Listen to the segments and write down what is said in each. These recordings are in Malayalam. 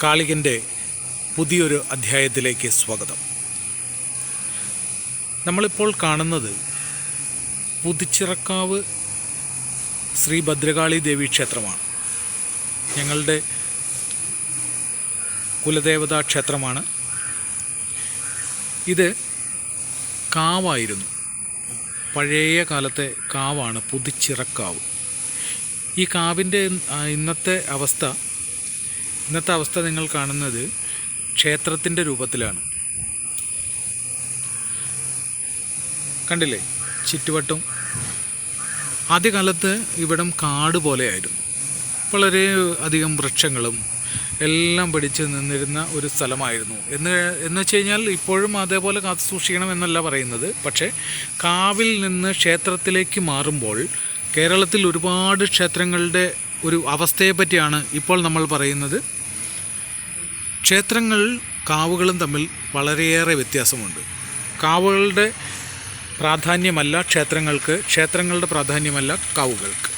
കാളികൻ്റെ പുതിയൊരു അധ്യായത്തിലേക്ക് സ്വാഗതം. നമ്മളിപ്പോൾ കാണുന്നത് പുതുച്ചിറക്കാവ് ശ്രീ ഭദ്രകാളി ദേവി ക്ഷേത്രമാണ്. ഞങ്ങളുടെ കുലദേവതാ ക്ഷേത്രമാണ്. ഇത് കാവായിരുന്നു, പഴയ കാലത്തെ കാവാണ് പുതുച്ചിറക്കാവ്. ഈ കാവിൻ്റെ ഇന്നത്തെ അവസ്ഥ നിങ്ങൾ കാണുന്നത് ക്ഷേത്രത്തിൻ്റെ രൂപത്തിലാണ്. കണ്ടില്ലേ ചുറ്റുവട്ടം. ആദ്യകാലത്ത് ഇവിടം കാട് പോലെയായിരുന്നു. വളരെ അധികം വൃക്ഷങ്ങളും എല്ലാം പിടിച്ച് നിന്നിരുന്ന ഒരു സ്ഥലമായിരുന്നു. എന്ന് വെച്ച് കഴിഞ്ഞാൽ ഇപ്പോഴും അതേപോലെ കാത്തു സൂക്ഷിക്കണം എന്നല്ല പറയുന്നത്. പക്ഷേ കാവിൽ നിന്ന് ക്ഷേത്രത്തിലേക്ക് മാറുമ്പോൾ കേരളത്തിൽ ഒരുപാട് ക്ഷേത്രങ്ങളുടെ ഒരു അവസ്ഥയെ പറ്റിയാണ് ഇപ്പോൾ നമ്മൾ പറയുന്നത്. ക്ഷേത്രങ്ങൾ കാവുകളും തമ്മിൽ വളരെയേറെ വ്യത്യാസമുണ്ട്. കാവുകളുടെ പ്രാധാന്യമല്ല ക്ഷേത്രങ്ങൾക്ക്, ക്ഷേത്രങ്ങളുടെ പ്രാധാന്യമല്ല കാവുകൾക്ക്.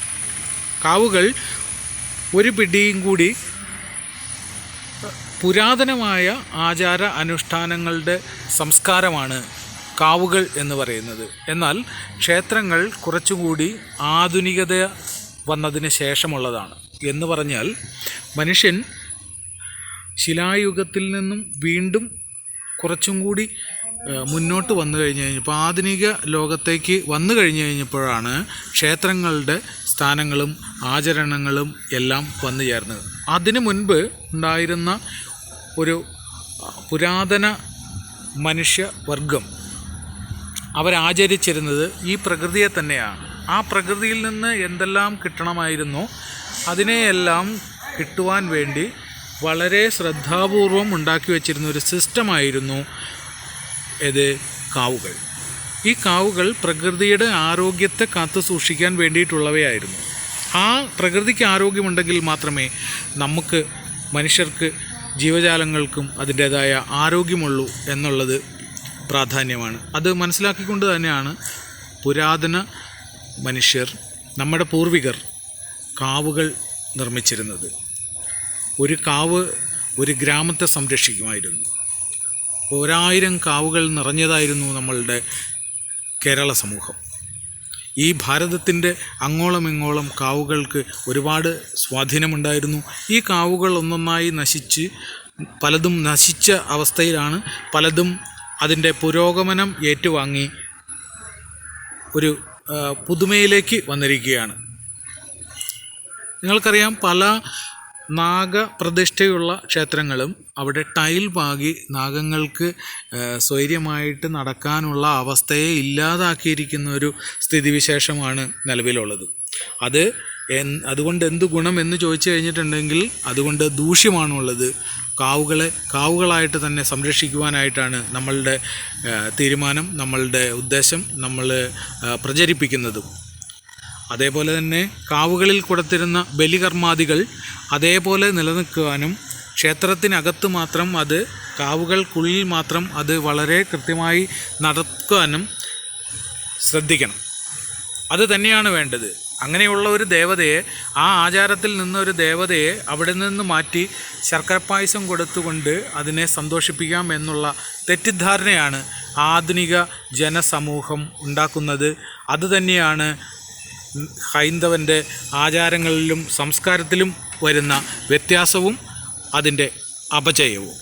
കാവുകൾ ഒരു പിടിയും കൂടി പുരാതനമായ ആചാര അനുഷ്ഠാനങ്ങളുടെ സംസ്കാരമാണ് കാവുകൾ എന്ന് പറയുന്നത്. എന്നാൽ ക്ഷേത്രങ്ങൾ കുറച്ചുകൂടി ആധുനികത വന്നതിന് ശേഷമുള്ളതാണ്. എന്ന് പറഞ്ഞാൽ മനുഷ്യൻ ശിലായുഗത്തിൽ നിന്നും വീണ്ടും കുറച്ചും കൂടി മുന്നോട്ട് വന്നു കഴിഞ്ഞ് കഴിഞ്ഞപ്പോൾ, ആധുനിക ലോകത്തേക്ക് വന്നു കഴിഞ്ഞു കഴിഞ്ഞപ്പോഴാണ് ക്ഷേത്രങ്ങളുടെ സ്ഥാനങ്ങളും ആചരണങ്ങളും എല്ലാം വന്നു ചേർന്നത്. അതിനു മുൻപ് ഉണ്ടായിരുന്ന ഒരു പുരാതന മനുഷ്യവർഗം അവരാചരിച്ചിരുന്നത് ഈ പ്രകൃതിയെ തന്നെയാണ്. ആ പ്രകൃതിയിൽ നിന്ന് എന്തെല്ലാം കിട്ടണമായിരുന്നോ അതിനെയെല്ലാം കിട്ടുവാൻ വേണ്ടി വളരെ ശ്രദ്ധാപൂർവം ഉണ്ടാക്കി വച്ചിരുന്ന ഒരു സിസ്റ്റമായിരുന്നു ഇത് കാവുകൾ. ഈ കാവുകൾ പ്രകൃതിയുടെ ആരോഗ്യത്തെ കാത്തു സൂക്ഷിക്കാൻ വേണ്ടിയിട്ടുള്ളവയായിരുന്നു. ആ പ്രകൃതിക്ക് ആരോഗ്യമുണ്ടെങ്കിൽ മാത്രമേ നമുക്ക് മനുഷ്യർക്ക് ജീവജാലങ്ങൾക്കും അതിൻ്റേതായ ആരോഗ്യമുള്ളൂ എന്നുള്ളത് പ്രാധാന്യമാണ്. അത് മനസ്സിലാക്കിക്കൊണ്ട് തന്നെയാണ് പുരാതന മനുഷ്യർ, നമ്മുടെ പൂർവികർ കാവുകൾ നിർമ്മിച്ചിരുന്നത്. ഒരു കാവ് ഒരു ഗ്രാമത്തെ സംരക്ഷിക്കുമായിരുന്നു. 1000 കാവുകൾ നിറഞ്ഞതായിരുന്നു നമ്മളുടെ കേരള സമൂഹം. ഈ ഭാരതത്തിൻ്റെ അങ്ങോളം ഇങ്ങോളം കാവുകൾക്ക് ഒരുപാട് സ്വാധീനമുണ്ടായിരുന്നു. ഈ കാവുകൾ ഒന്നൊന്നായി പലതും നശിച്ച അവസ്ഥയിലാണ്. പലതും അതിൻ്റെ പുരോഗമനം ഏറ്റുവാങ്ങി ഒരു പുതുമയിലേക്ക് വന്നിരിക്കുകയാണ്. നിങ്ങൾക്കറിയാം, പല നാഗപ്രതിഷ്ഠയുള്ള ക്ഷേത്രങ്ങളും അവിടെ ടൈൽ പാകി നാഗങ്ങൾക്ക് സ്വൈര്യമായിട്ട് നടക്കാനുള്ള അവസ്ഥയെ ഇല്ലാതാക്കിയിരിക്കുന്ന ഒരു സ്ഥിതിവിശേഷമാണ് നിലവിലുള്ളത്. അതുകൊണ്ട് എന്ത് ഗുണം എന്ന് ചോദിച്ചു കഴിഞ്ഞിട്ടുണ്ടെങ്കിൽ അതുകൊണ്ട് ദൂഷ്യമാണുള്ളത്. കാവുകളായിട്ട് തന്നെ സംരക്ഷിക്കുവാനായിട്ടാണ് നമ്മളുടെ തീരുമാനം, നമ്മളുടെ ഉദ്ദേശം, നമ്മൾ പ്രചരിപ്പിക്കുന്നതും. അതേപോലെ തന്നെ കാവുകളിൽ കൊടുത്തിരുന്ന ബലികർമാദികൾ അതേപോലെ നിലനിൽക്കുവാനും ക്ഷേത്രത്തിനകത്ത് മാത്രം അത് കാവുകൾക്കുള്ളിൽ മാത്രം അത് വളരെ കൃത്യമായി നടക്കുവാനും ശ്രദ്ധിക്കണം. അത് തന്നെയാണ് വേണ്ടത്. അങ്ങനെയുള്ള ഒരു ദേവതയെ, ആ ആചാരത്തിൽ നിന്നൊരു ദേവതയെ അവിടെ നിന്ന് മാറ്റി ശർക്കര പായസം കൊടുത്തുകൊണ്ട് അതിനെ സന്തോഷിപ്പിക്കാം എന്നുള്ള തെറ്റിദ്ധാരണയാണ് ആധുനിക ജനസമൂഹം ഉണ്ടാക്കുന്നത്. അതുതന്നെയാണ് ഹൈന്ദവൻ്റെ ആചാരങ്ങളിലും സംസ്കാരത്തിലും വരുന്ന വ്യത്യാസവും അതിൻ്റെ അപചയവും.